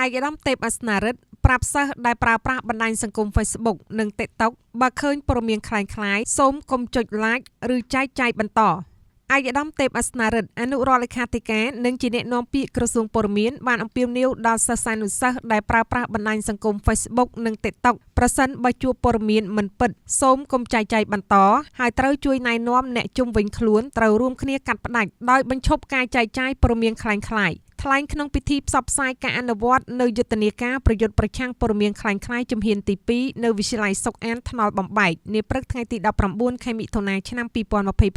ឯកឧត្តមទេពអស្នារិទ្ធប្រាប់សិស្សដែលប្រើប្រាស់បណ្ដាញសង្គម Facebook និង TikTok បើឃើញព័ត៌មានคล้ายៗសូមកុំចុច Like ឬចែកចាយបន្តឯកឧត្តមទេពអស្នារិទ្ធអនុរដ្ឋលេខាធិការនិងជាអ្នកនាំពាក្យក្រសួងព័ត៌មានបានអំពាវនាវដល់សិស្សានុសិស្សដែលប្រើប្រាស់បណ្ដាញសង្គម Facebook និង TikTok ប្រសិនបើជួបព័ត៌មានមិនពិតសូមកុំចែកចាយបន្តហើយត្រូវជួយណែនាំអ្នកជុំវិញខ្លួនត្រូវរួមគ្នាកាត់ផ្ដាច់ដោយបញ្ឈប់ការចែកចាយព័ត៌មានคล้ายៗថ្លែងក្នុងពិធីផ្សព្វផ្សាយការអនុវត្តនៅយុទ្ធនាការប្រយុទ្ធប្រឆាំងព័ត៌មានคล้ายៗជំហានទី2នៅវិទ្យាល័យសុកអានថ្នល់បំបែកនាព្រឹកថ្ងៃទី19ខែមិថុនាឆ្នាំ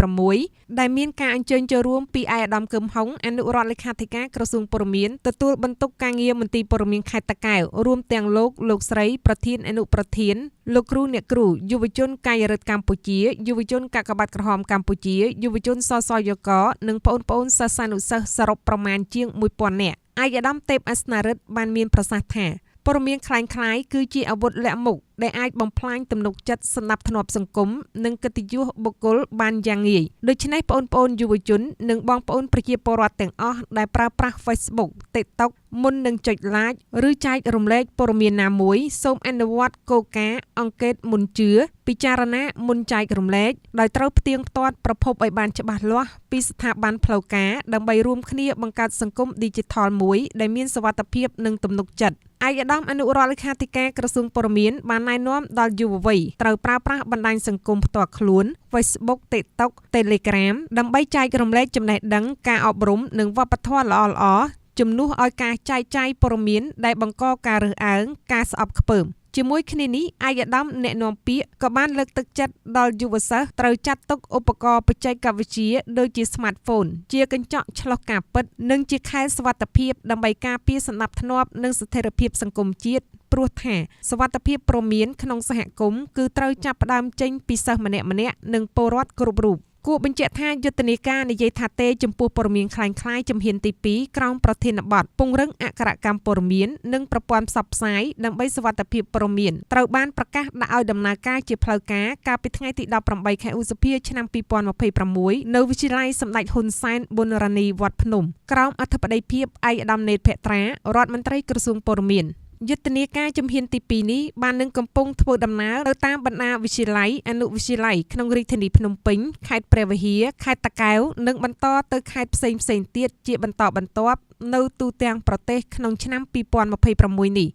2026ដែលមានការអញ្ជើញចូលរួមពីឯកឧត្តមកឹមហុងអនុរដ្ឋលេខាធិការក្រសួងព័ត៌មានទទួលបន្ទុកការងារមន្ទីរព័ត៌មានខេត្តតាកែវរួមទាំងលោកស្រីប្រធានអនុប្រធានលោកគ្រូអ្នកគ្រូយុវជនកាយរដ្ឋកម្ពុជាយុវជនកាកបាទក្រហមកម្ពុជាយុវជនសសយក និងបងប្អូនសិស្សានុសិស្សសរុបប្រមាណជាង 1000 នាក់ឯកឧត្តមទេពអស្នារិទ្ធបានមានប្រសាសន៍ថាព័ត៌មានคล้ายៗគឺជាអាវុធលាក់មុខដែលអាចបំផ្លាញទំនុកចិត្តសណ្ដាប់ធ្នាប់សង្គមនិងកិត្តិយសបុគ្គលបានយ៉ាងងាយដូច្នេះបងប្អូនយុវជននិងបងប្អូនប្រជាពលរដ្ឋទាំងអស់ដែលប្រើប្រាស់ Facebook TikTok មុននឹងចុច Like ឬចែករំលែកព័ត៌មានណាមួយសូមអនុវត្តគោលការណ៍អង្កេតមុនជឿពិចារណាមុនចែករំលែកដោយត្រូវផ្ទៀងផ្ទាត់ប្រភពឲ្យបានច្បាស់លាស់ពីស្ថាប័នផ្លូវការដើម្បីរួមគ្នាបង្កើតសង្គម Digital មួយដែលមានសុវត្ថិភាពនិងទំនុកចិត្តឯកឧត្តមអនុរដ្ឋលេខាធិការក្រសួងព័ត៌មានបានណែនាំដល់យុវវ័យត្រូវប្រើប្រាស់បណ្ដាញសង្គមផ្ទាល់ខ្លួន Facebook TikTok Telegram ដើម្បីចែករំលែកចំណេះដឹងការអប់រំនិងវប្បធម៌ល្អៗជំនួសឲ្យការចែកចាយព័ត៌មានដែលបង្កការរើសអើងការស្អប់ខ្ពើមជាមួយគ្នានេះឯកឧត្តមអ្នកនាំពាក្យក៏បានលើកទឹកចិត្តដល់យុវសិស្សត្រូវចាត់ទុកឧបករណ៍បច្ចេកវិទ្យាដូចជា Smartphone ជាកញ្ចក់ឆ្លុះការពិតនិងជាខែលសុវត្ថិភាពដើម្បីការពារសណ្ដាប់ធ្នាប់និងស្ថិរភាពសង្គមជាតិព្រោះថាសុវត្ថិភាពព្រមានក្នុងសហគមន៍គឺត្រូវចាប់ផ្ដើមចេញពីសិស្សម្នាក់ៗនិងពលរដ្ឋគ្រប់រូបគួរបញ្ជាក់ថាយុទ្ធនាការនិយាយថាទេចំពោះព័ត៌មានคล้ายៗជំហានទី2ក្រោមប្រធានបទពង្រឹងអក្ខរកម្មព័ត៌មាននិងប្រព័ន្ធផ្សព្វផ្សាយដើម្បីសុវត្ថិភាពព័ត៌មានត្រូវបានប្រកាសដាក់ឲ្យដំណើរការជាផ្លូវការកាលពីថ្ងៃទី18ខែឧសភាឆ្នាំ2026នៅវិទ្យាល័យសម្ដេចហ៊ុនសែនប៊ុនរ៉ានីវត្តភ្នំក្រោមអធិបតីភាពឯកឧត្តមនេតភក្ត្រារដ្ឋមន្ត្រីក្រសួងព័ត៌មានយុទ្ធនាការជំហានទី2នេះបាននឹងកំពុងធ្វើដំណើរទៅតាមបណ្ដាវិទ្យាល័យអនុវិទ្យាល័យក្នុងរាជធានីភ្នំពេញខេត្តព្រះវិហារខេត្តតាកែវនិងបន្តទៅខេត្តផ្សេងៗទៀតជាបន្តបន្ទាប់នៅទូទាំងប្រទេសក្នុងឆ្នាំ2026នេះ